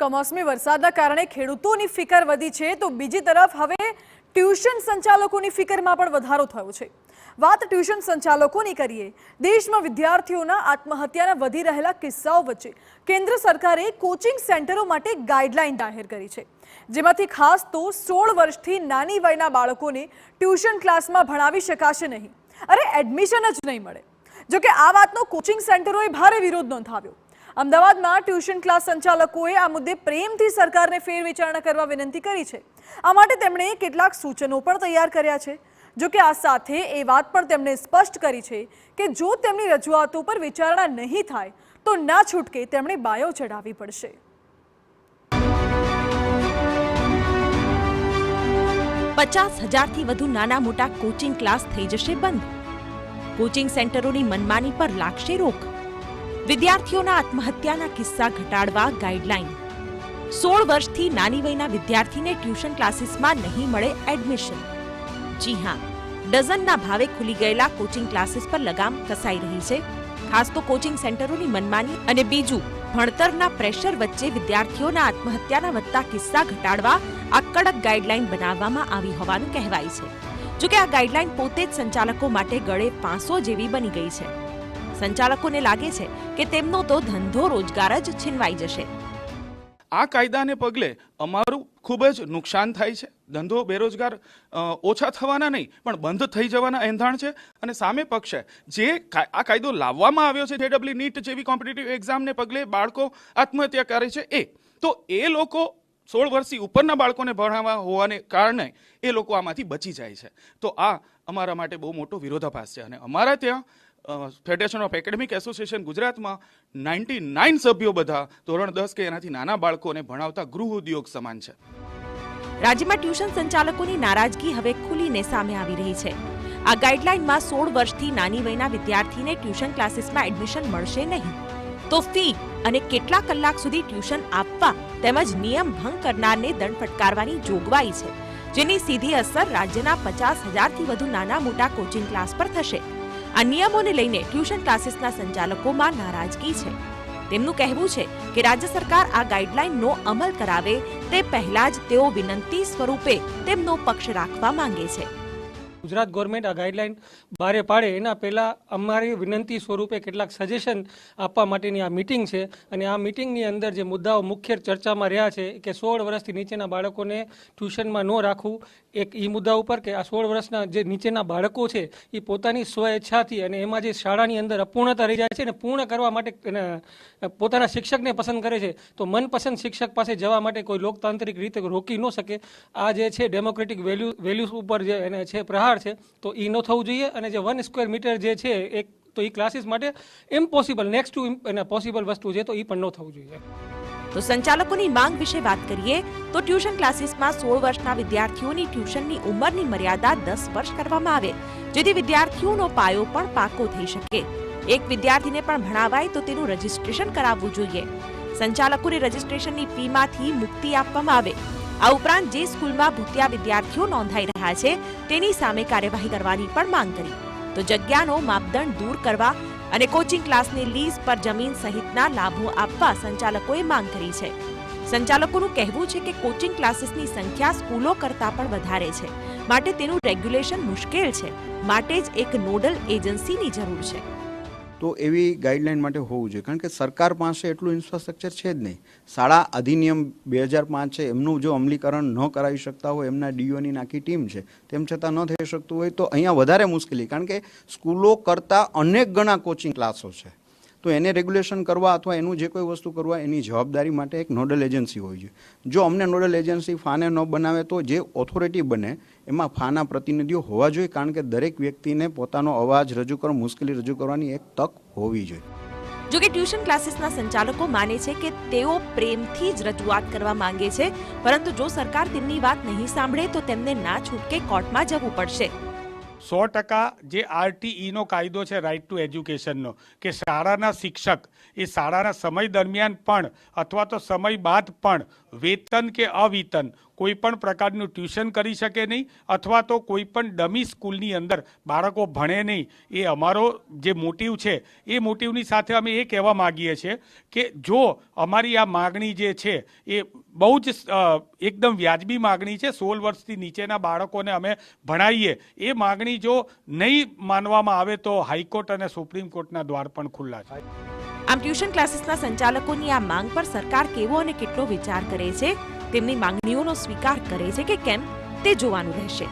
કમોસમી વરસાદના કારણે ખેડૂતોની ફિકર વધી છે તો બીજી તરફ હવે ટ્યુશન સંચાલકોની ફિકરમાં પણ વધારો થયો છે। વાત ટ્યુશન સંચાલકોની કરીએ। દેશમાં વિદ્યાર્થીઓના આત્મહત્યાના વધી રહેલા કિસ્સાઓ વચ્ચે કેન્દ્ર સરકારે કોચિંગ સેન્ટરો માટે ગાઈડલાઈન જાહેર કરી છે, જેમાંથી ખાસ તો 16 વર્ષથી નાની વયના બાળકોને ટ્યુશન ક્લાસમાં ભણાવી શકાશે નહીં, અરે એડમિશન જ નહીં મળે। જો કે આ વાતનો કોચિંગ સેન્ટરોએ ભારે વિરોધ નોંધાવ્યો। અમદાવાદમાં ટ્યુશન ક્લાસ સંચાલકોએ આ મુદ્દે પ્રેમથી સરકારને ફેરવિચારણા કરવા વિનંતી કરી છે। આ માટે તેમણે કેટલાક સૂચનો પણ તૈયાર કર્યા છે। જો કે આ સાથે એ વાત પણ તેમણે સ્પષ્ટ કરી છે કે જો તેમની રજૂઆતો પર વિચારણા નહીં થાય તો ના છૂટકે તેમણે બાયો ચઢાવવી પડશે। 50,000થી વધુ નાના મોટા કોચિંગ ક્લાસ થઈ જશે બંધ। કોચિંગ સેન્ટરોની મનમાની પર લાગશે રોક। વિદ્યાર્થીઓના આત્મહત્યાના કિસ્સા ઘટાડવા ગાઈડલાઈન। 16 વર્ષથી નાની વયના વિદ્યાર્થીને ટ્યુશન ક્લાસીસમાં નહીં મળે એડમિશન। જી હા, ડઝનના ભાવે ખુલી ગયેલા કોચિંગ ક્લાસીસ પર લગામ કસાઈ રહી છે। ખાસ તો કોચિંગ સેન્ટરોની મનમાની અને બીજું ભણતરના પ્રેશર વચ્ચે વિદ્યાર્થીઓના આત્મહત્યાના વધતા કિસ્સા ઘટાડવા આ કડક ગાઈડલાઈન બનાવવામાં આવી હોવાનું કહેવાય છે। જોકે આ ગાઈડલાઈન પોતે જ સંચાલકો માટે ગળે ફાંસો જેવી બની ગઈ છે। સંચાલકોને લાગે છે કે તેમનો તો ધંધો રોજગાર જ છીનવાઈ જશે। આ કાયદાને પગલે અમારું ખૂબ જ નુકસાન થાય છે। ધંધો બેરોજગાર ઓછા થવાના નહીં પણ બંધ થઈ જવાના એંધાણ છે। અને સામે પક્ષે જે આ કાયદો લાવવામાં આવ્યો છે JEE નીટ જેવી કોમ્પિટિટિવ એક્ઝામને પગલે બાળકો આત્મહત્યા કરે છે એ લોકો 16 વર્ષથી ઉપરના બાળકોને ભણાવવા હોવાને કારણે એ લોકો આમાંથી બચી જાય છે। તો આ અમારા માટે બહુ મોટો વિરોધાભાસ છે। અને અમારા ત્યાં ફેડરેશન ઓફ એકેડેમિક એસોસિએશન ગુજરાતમાં 99 સભ્યો બધા ધોરણ 10 કે એનાથી નાના બાળકોને ભણાવતા ગૃહ ઉદ્યોગ સમાન છે। રાજ્યમાં ટ્યુશન સંચાલકોની નારાજગી હવે ખુલીને સામે આવી રહી છે। આ ગાઈડલાઈનમાં 16 વર્ષથી નાની વયના વિદ્યાર્થીને ટ્યુશન ક્લાસીસમાં એડમિશન મળશે નહીં, તો ફી અને કેટલા કલાક સુધી ટ્યુશન આપવા તેમજ નિયમ ભંગ કરનારને દંડ ફટકારવાની જોગવાઈ છે, જેની સીધી અસર રાજ્યના 50,000થી વધુ નાના મોટા કોચિંગ ક્લાસ પર થશે। આ નિયમોને લઈને ટ્યુશન ક્લાસીસના સંચાલકોમાં નારાજગી છે। તેમનું કહેવું છે કે રાજ્ય સરકાર આ ગાઈડલાઈનનો અમલ કરાવે તે પહેલા જ તેઓ વિનંતી સ્વરૂપે તેમનો પક્ષ રાખવા માંગે છે। ગુજરાત ગવર્મેન્ટ આ ગાઈડલાઈન બહાર પાડે એના પહેલાં અમારી વિનંતી સ્વરૂપે કેટલાક સજેશન આપવા માટેની આ મિટિંગ છે। અને આ મિટિંગની અંદર જે મુદ્દાઓ મુખ્ય ચર્ચામાં રહ્યા છે કે 16 વર્ષથી નીચેના બાળકોને ટ્યુશનમાં ન રાખવું, એક એ મુદ્દા ઉપર કે આ 16 વર્ષના જે નીચેના બાળકો છે એ પોતાની સ્વઈચ્છાથી અને એમાં જે શાળાની અંદર અપૂર્ણતા રહી જાય છે ને પૂર્ણ કરવા માટે પોતાના શિક્ષકને પસંદ કરે છે, તો મનપસંદ શિક્ષક પાસે જવા માટે કોઈ લોકતાંત્રિક રીતે રોકી ન શકે। આ જે છે ડેમોક્રેટિક વેલ્યુઝ ઉપર જે એને છે પ્રહાર છે, તો એ ન થવું જોઈએ। અને જે 1 સ્ક્વેર મીટર જે છે એક તો એ ક્લાસીસ માટે ઇમ્પોસિબલ નેક્સ્ટ ટુ પોસિબલ વસ્તુ છે, તો એ પણ ન થવું જોઈએ। તો સંચાલકોની માંગ વિશે વાત કરીએ તો ટ્યુશન ક્લાસીસમાં 16 વર્ષના વિદ્યાર્થીઓની ટ્યુશનની ઉંમરની મર્યાદા 10 વર્ષ કરવામાં આવે, જેથી વિદ્યાર્થીઓનો પાયો પણ પાકો થઈ શકે। એક વિદ્યાર્થીને પણ ભણાવાય તો તેનું રજીસ્ટ્રેશન કરાવવું જોઈએ। સંચાલકોને રજીસ્ટ્રેશનની ફીમાંથી મુક્તિ આપવામાં આવે। આ ઉપરાંત જે સ્કૂલમાં ભૂતિયા વિદ્યાર્થીઓ નોંધાઈ રહ્યા છે તેની સામે કાર્યવાહી કરવાની પણ માંગ કરી। તો જગ્યાનો માપદંડ દૂર કરવા અને કોચિંગ ક્લાસને લીઝ પર જમીન સહિતના લાભો આપવા સંચાલકોએ માંગ કરી છે। સંચાલકોનું કહેવું છે કે કોચિંગ ક્લાસીસની સંખ્યા સ્કૂલો કરતાં પણ વધારે છે, માટે તેનું રેગ્યુલેશન મુશ્કેલ છે, માટે જ એક નોડલ એજન્સીની જરૂર છે। તો એવી ગાઈડલાઈન માટે હોવું જોઈએ, કારણ કે સરકાર પાસે એટલું ઇન્ફ્રાસ્ટ્રક્ચર છે જ નહીં। શાળા અધિનિયમ 2005 છે, એમનું જો અમલીકરણ ન કરાવી શકતા હોય, એમના ડીઓની આખી ટીમ છે, તેમ છતાં ન થઈ શકતું હોય તો અહીંયા વધારે મુશ્કેલી, કારણ કે સ્કૂલો કરતાં અનેક ગણા કોચિંગ ક્લાસો છે, તો એને રેગ્યુલેશન કરવા અથવા એનું જે કોઈ વસ્તુ કરવા એની જવાબદારી માટે એક નોડલ એજન્સી હોવી જોઈએ। જો અમને નોડલ એજન્સી ફાને ન બનાવે તો જે ઓથોરિટી બને એમાં ફાના પ્રતિનિધિઓ હોવા જોઈએ, કારણ કે દરેક વ્યક્તિને પોતાનો અવાજ રજૂ કરવા, મુશ્કેલી રજૂ કરવાની એક તક હોવી જોઈએ। જો કે ટ્યુશન ક્લાસીસના સંચાલકો માને છે કે તેઓ પ્રેમથી જ રજૂઆત કરવા માંગે છે, પરંતુ જો સરકાર તેમની વાત નહીં સાંભળે તો તેમને ના છૂટકે કોર્ટમાં જવું પડશે। 100% જે RTEનો કાયદો છે, રાઇટ ટુ એજ્યુકેશનનો, કે શાળાના શિક્ષક એ શાળાના સમય દરમિયાન પણ અથવા તો સમય બાદ પણ વેતન કે અવેતન કોઈ પણ પ્રકારનું ટ્યુશન કરી શકે નહીં અથવા તો કોઈ પણ ડમી સ્કૂલની અંદર બાળકો ભણે નહીં. એ અમારો જે મોટિવ છે એ મોટિવની સાથે અમે એ કહેવા માગીએ છીએ કે જો અમારી આ માગણી જે છે એ બહુ જ એકદમ વ્યાજબી માગણી છે, 16 વર્ષથી નીચેના બાળકોને અમે ભણાવીએ, એ માગણી જો નહીં માનવામાં આવે તો હાઈકોર્ટ અને સુપ્રીમ કોર્ટના દ્વાર પણ ખુલ્લા છે. આમ ટ્યુશન ક્લાસીસના સંચાલકોની આ માંગ પર સરકાર કેવો અને કેટલો વિચાર કરે છે, તેમની માંગણીઓનો સ્વીકાર કરે છે કે કેમ, તે જોવાનું રહેશે.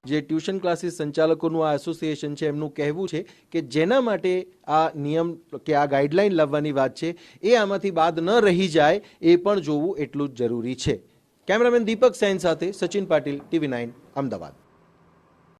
જે ટ્યુશન ક્લાસીસ સંચાલકોનું આ એસોસિએશન છે એમનું કહેવું છે કે જેના માટે આ નિયમ કે આ ગાઈડલાઈન લાવવાની વાત છે એ આમાંથી બાદ ન રહી જાય એ પણ જોવું એટલું જ જરૂરી છે. કેમેરામેન દીપક સેન સાથે સચિન પાટીલ, TV9 અમદાવાદ.